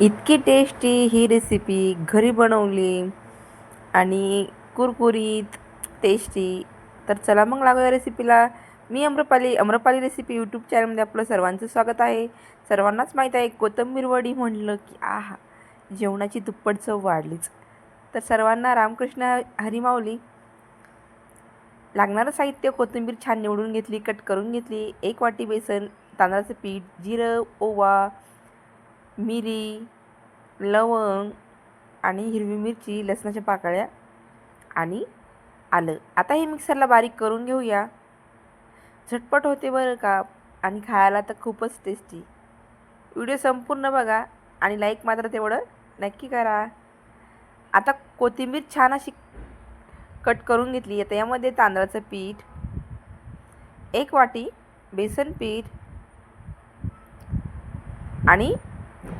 इतकी टेस्टी ही रेसिपी घरी बनवली आणि कुरकुरीत टेस्टी. तर चला मग लागूया रेसिपीला. मी अम्रपाली रेसिपी यूट्यूब चॅनलमध्ये आपलं सर्वांचं स्वागत आहे. सर्वांनाच माहीत आहे कोथिंबीर वडी म्हटलं की आहा, जेवणाची दुप्पट चव वाढलीच. तर सर्वांना रामकृष्ण हरी माऊली. लागणारं साहित्य: कोथिंबीर छान निवडून घेतली, कट करून घेतली, 1 वाटी बेसन, तांदळाचं पीठ, जिरं, ओवा, मिरी, लवंग आणि हिरवी मिरची, लसणाच्या पाकळ्या आणि आलं. आता हे मिक्सरला बारीक करून घेऊया. झटपट होते बरं का, आणि खायला तर खूपच टेस्टी. व्हिडिओ संपूर्ण बघा आणि लाईक मात्र तेवढं नक्की करा. आता कोथिंबीर छान अशी कट करून घेतली. आता यामध्ये तांदळाचं पीठ, 1 वाटी बेसन पीठ आणि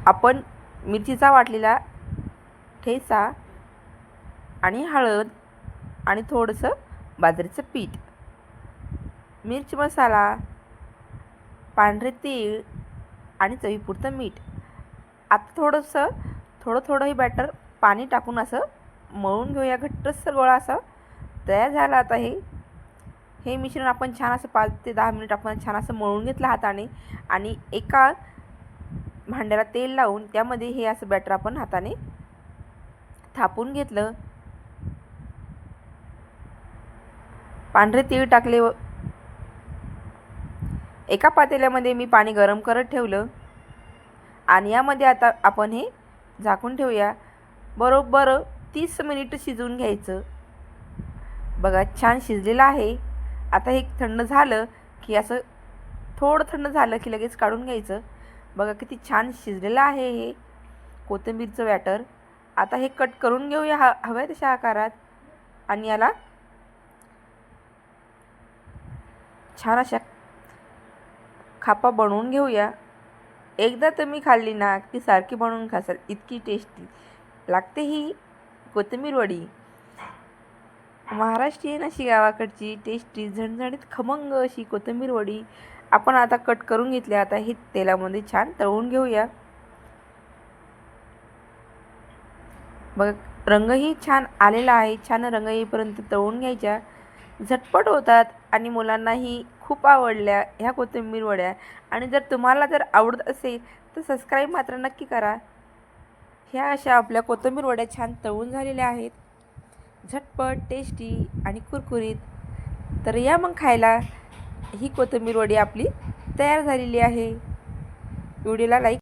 आपण मिरचीचा वाटलेला ठेचा आणि हळद आणि थोडंसं बाजरीचं पीठ, मिरची मसाला, पांढरे तीळ आणि चवीपुरतं मीठ. आता थोडं हे बॅटर पाणी टाकून असं मळून घेऊया. घट्टसर गोळा असा तयार झाला. आता हे मिश्रण आपण छान असं 5 ते 10 मिनिट आपण छान असं मळून घेतलं हाताने आणि एका भांड्याला तेल लावून त्यामध्ये हे असं बॅटर आपण हाताने थापून घेतलं. पांढरे तीळ टाकले. एका पातेल्यामध्ये मी पाणी गरम करत ठेवलं आणि यामध्ये आता आपण हे झाकून ठेवूया. बरोबर 30 मिनिट शिजवून घ्यायचं. बघा छान शिजलेलं आहे. आता हे थंड झालं की असं थोडं थंड झालं की लगेच काढून घ्यायचं. बघा किती छान शिजलेलं आहे हे कोथिंबीरचं बॅटर. आता हे कट करून घेऊया हव्या तशा आकारात आणि याला छान अशा खापा बनवून घेऊया. एकदा तुम्ही खाल्ली ना की सारखी बनवून खासाल, इतकी टेस्टी लागते ही कोथिंबीर वडी. महाराष्ट्रीयन अशी गावाकडची टेस्टी झणझणीत खमंग अशी कोथिंबीर वडी आपण आता कट करून घेतली. आता ही तेलामध्ये छान तळून घेऊया. बघ रंगही छान आलेला आहे. छान रंग येईपर्यंत तळून घ्यायच्या. झटपट होतात आणि मुलांनाही खूप आवडल्या ह्या कोथिंबीर वड्या. आणि जर तुम्हाला आवडत असेल तर सबस्क्राईब मात्र नक्की करा. ह्या अशा आपल्या कोथिंबीर वड्या छान तळून झालेल्या आहेत, झटपट, टेस्टी आणि कुरकुरीत. तर या मग खायला. ही कोथिंबीर वडी आपली तयार झालेली आहे. व्हिडिओला लाईक